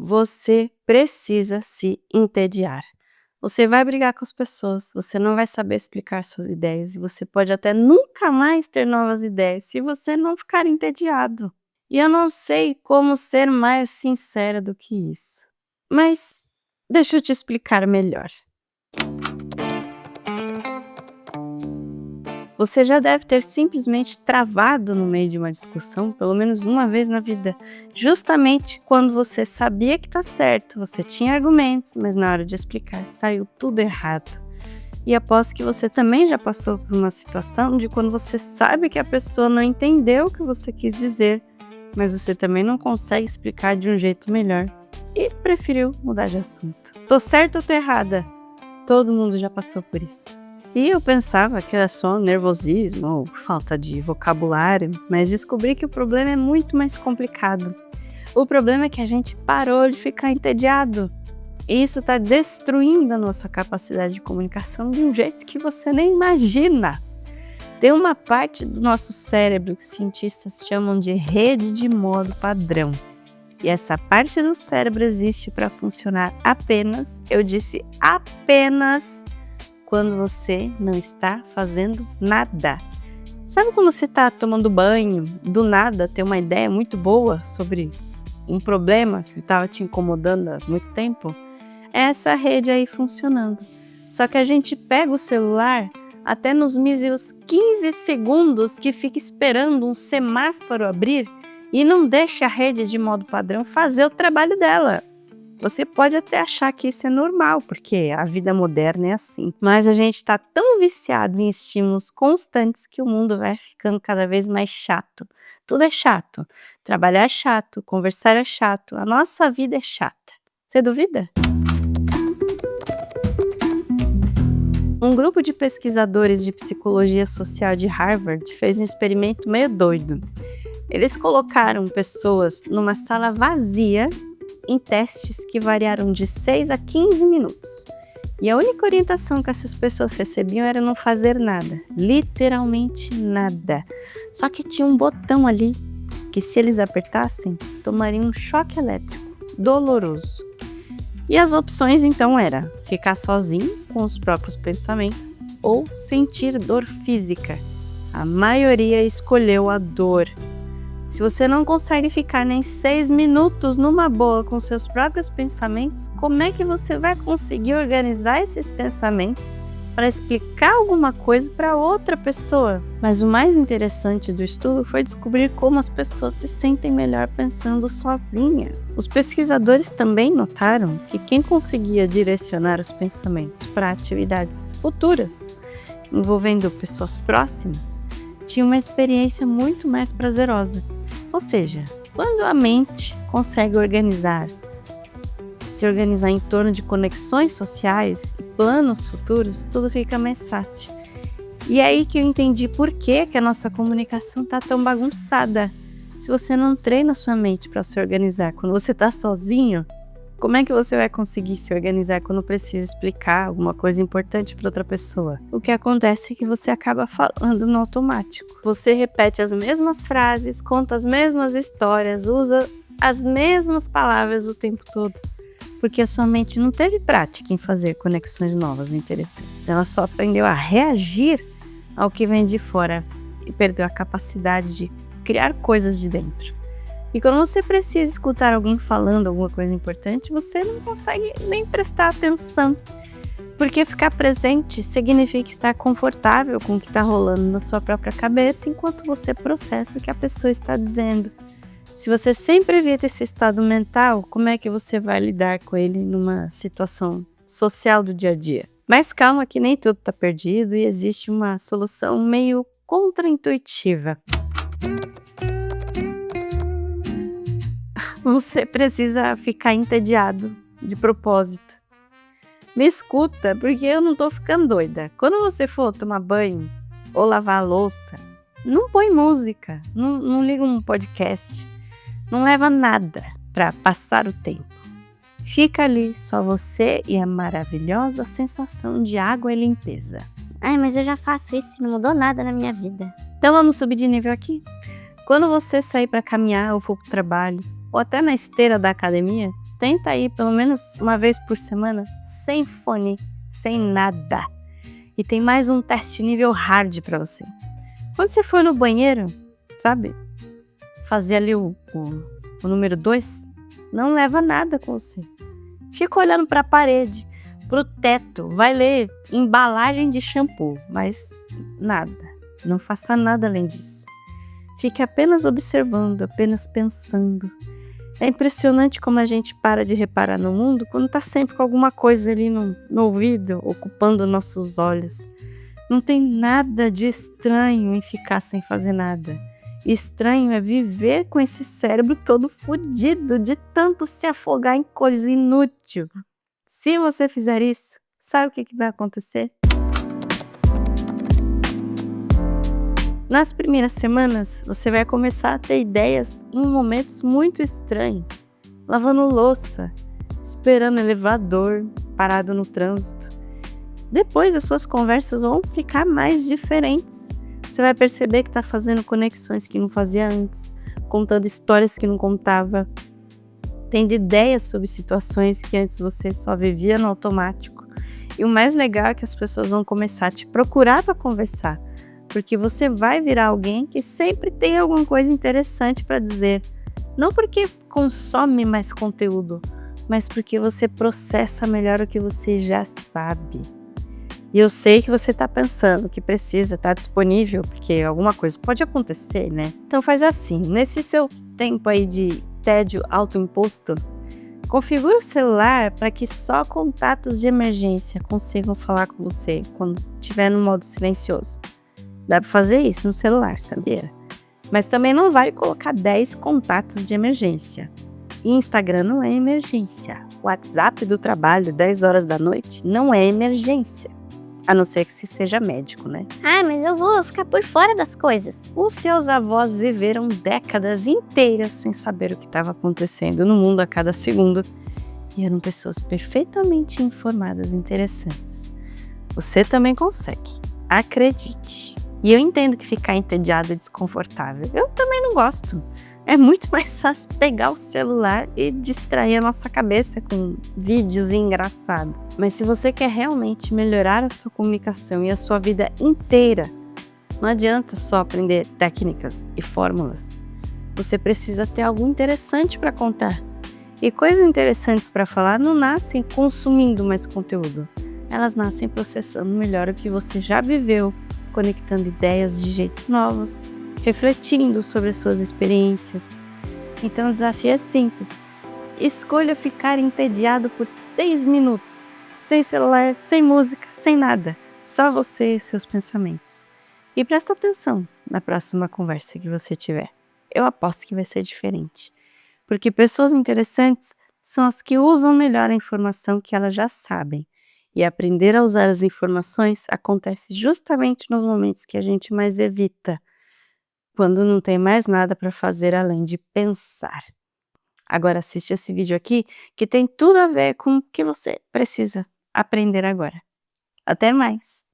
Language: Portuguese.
Você precisa se entediar. Você vai brigar com as pessoas, você não vai saber explicar suas ideias e você pode até nunca mais ter novas ideias se você não ficar entediado. E eu não sei como ser mais sincera do que isso. Mas deixa eu te explicar melhor. Você já deve ter simplesmente travado no meio de uma discussão, pelo menos uma vez na vida, justamente quando você sabia que está certo, você tinha argumentos, mas na hora de explicar saiu tudo errado. E aposto que você também já passou por uma situação de quando você sabe que a pessoa não entendeu o que você quis dizer, mas você também não consegue explicar de um jeito melhor e preferiu mudar de assunto. Tô certa ou tô errada? Todo mundo já passou por isso. E eu pensava que era só nervosismo ou falta de vocabulário, mas descobri que o problema é muito mais complicado. O problema é que a gente parou de ficar entediado. E isso está destruindo a nossa capacidade de comunicação de um jeito que você nem imagina. Tem uma parte do nosso cérebro que os cientistas chamam de rede de modo padrão. E essa parte do cérebro existe para funcionar apenas, eu disse apenas, quando você não está fazendo nada. Sabe quando você está tomando banho, do nada tem uma ideia muito boa sobre um problema que estava te incomodando há muito tempo? É essa rede aí funcionando. Só que a gente pega o celular até nos míseros 15 segundos que fica esperando um semáforo abrir e não deixa a rede de modo padrão fazer o trabalho dela. Você pode até achar que isso é normal, porque a vida moderna é assim. Mas a gente está tão viciado em estímulos constantes que o mundo vai ficando cada vez mais chato. Tudo é chato. Trabalhar é chato, conversar é chato, a nossa vida é chata. Você duvida? Um grupo de pesquisadores de psicologia social de Harvard fez um experimento meio doido. Eles colocaram pessoas numa sala vazia em testes que variaram de 6 a 15 minutos. E a única orientação que essas pessoas recebiam era não fazer nada, literalmente nada. Só que tinha um botão ali que, se eles apertassem, tomariam um choque elétrico doloroso. E as opções então eram ficar sozinho com os próprios pensamentos ou sentir dor física. A maioria escolheu a dor. Se você não consegue ficar nem 6 minutos numa boa com seus próprios pensamentos, como é que você vai conseguir organizar esses pensamentos para explicar alguma coisa para outra pessoa? Mas o mais interessante do estudo foi descobrir como as pessoas se sentem melhor pensando sozinhas. Os pesquisadores também notaram que quem conseguia direcionar os pensamentos para atividades futuras, envolvendo pessoas próximas, tinha uma experiência muito mais prazerosa. Ou seja, quando a mente consegue se organizar em torno de conexões sociais e planos futuros, tudo fica mais fácil. E é aí que eu entendi por que a nossa comunicação está tão bagunçada. Se você não treina sua mente para se organizar quando você está sozinho, como é que você vai conseguir se organizar quando precisa explicar alguma coisa importante para outra pessoa? O que acontece é que você acaba falando no automático. Você repete as mesmas frases, conta as mesmas histórias, usa as mesmas palavras o tempo todo. Porque a sua mente não teve prática em fazer conexões novas e interessantes. Ela só aprendeu a reagir ao que vem de fora e perdeu a capacidade de criar coisas de dentro. E quando você precisa escutar alguém falando alguma coisa importante, você não consegue nem prestar atenção. Porque ficar presente significa estar confortável com o que está rolando na sua própria cabeça enquanto você processa o que a pessoa está dizendo. Se você sempre evita esse estado mental, como é que você vai lidar com ele numa situação social do dia a dia? Mas calma que nem tudo está perdido e existe uma solução meio contraintuitiva. Você precisa ficar entediado de propósito. Me escuta, porque eu não tô ficando doida. Quando você for tomar banho ou lavar a louça, não põe música, não liga um podcast, não leva nada para passar o tempo. Fica ali só você e a maravilhosa sensação de água e limpeza. Ai, mas eu já faço isso e não mudou nada na minha vida. Então vamos subir de nível aqui? Quando você sair para caminhar ou for para o trabalho, ou até na esteira da academia, tenta ir pelo menos uma vez por semana, sem fone, sem nada. E tem mais um teste nível hard para você. Quando você for no banheiro, sabe? Fazer ali o número 2, não leva nada com você. Fica olhando para a parede, para o teto, vai ler embalagem de shampoo, mas nada. Não faça nada além disso. Fique apenas observando, apenas pensando. É impressionante como a gente para de reparar no mundo quando está sempre com alguma coisa ali no ouvido, ocupando nossos olhos. Não tem nada de estranho em ficar sem fazer nada. Estranho é viver com esse cérebro todo fodido de tanto se afogar em coisa inútil. Se você fizer isso, sabe o que vai acontecer? Nas primeiras semanas, você vai começar a ter ideias em momentos muito estranhos. Lavando louça, esperando elevador, parado no trânsito. Depois as suas conversas vão ficar mais diferentes. Você vai perceber que está fazendo conexões que não fazia antes, contando histórias que não contava, tendo ideias sobre situações que antes você só vivia no automático. E o mais legal é que as pessoas vão começar a te procurar para conversar, porque você vai virar alguém que sempre tem alguma coisa interessante para dizer. Não porque consome mais conteúdo, mas porque você processa melhor o que você já sabe. E eu sei que você está pensando que precisa estar disponível, porque alguma coisa pode acontecer, né? Então faz assim, nesse seu tempo aí de tédio autoimposto, configura o celular para que só contatos de emergência consigam falar com você quando estiver no modo silencioso. Dá para fazer isso no celular, sabia? Mas também não vale colocar 10 contatos de emergência. Instagram não é emergência. WhatsApp do trabalho, 10 horas da noite, não é emergência. A não ser que se seja médico, né? Ah, mas eu vou ficar por fora das coisas. Os seus avós viveram décadas inteiras sem saber o que estava acontecendo no mundo a cada segundo. E eram pessoas perfeitamente informadas e interessantes. Você também consegue. Acredite. E eu entendo que ficar entediado é desconfortável. Eu também não gosto. É muito mais fácil pegar o celular e distrair a nossa cabeça com vídeos engraçados. Mas se você quer realmente melhorar a sua comunicação e a sua vida inteira, não adianta só aprender técnicas e fórmulas. Você precisa ter algo interessante para contar. E coisas interessantes para falar não nascem consumindo mais conteúdo. Elas nascem processando melhor o que você já viveu, conectando ideias de jeitos novos, refletindo sobre as suas experiências. Então o desafio é simples. Escolha ficar entediado por 6 minutos. Sem celular, sem música, sem nada. Só você e seus pensamentos. E presta atenção na próxima conversa que você tiver. Eu aposto que vai ser diferente. Porque pessoas interessantes são as que usam melhor a informação que elas já sabem. E aprender a usar as informações acontece justamente nos momentos que a gente mais evita, quando não tem mais nada para fazer além de pensar. Agora assiste esse vídeo aqui, que tem tudo a ver com o que você precisa aprender agora. Até mais!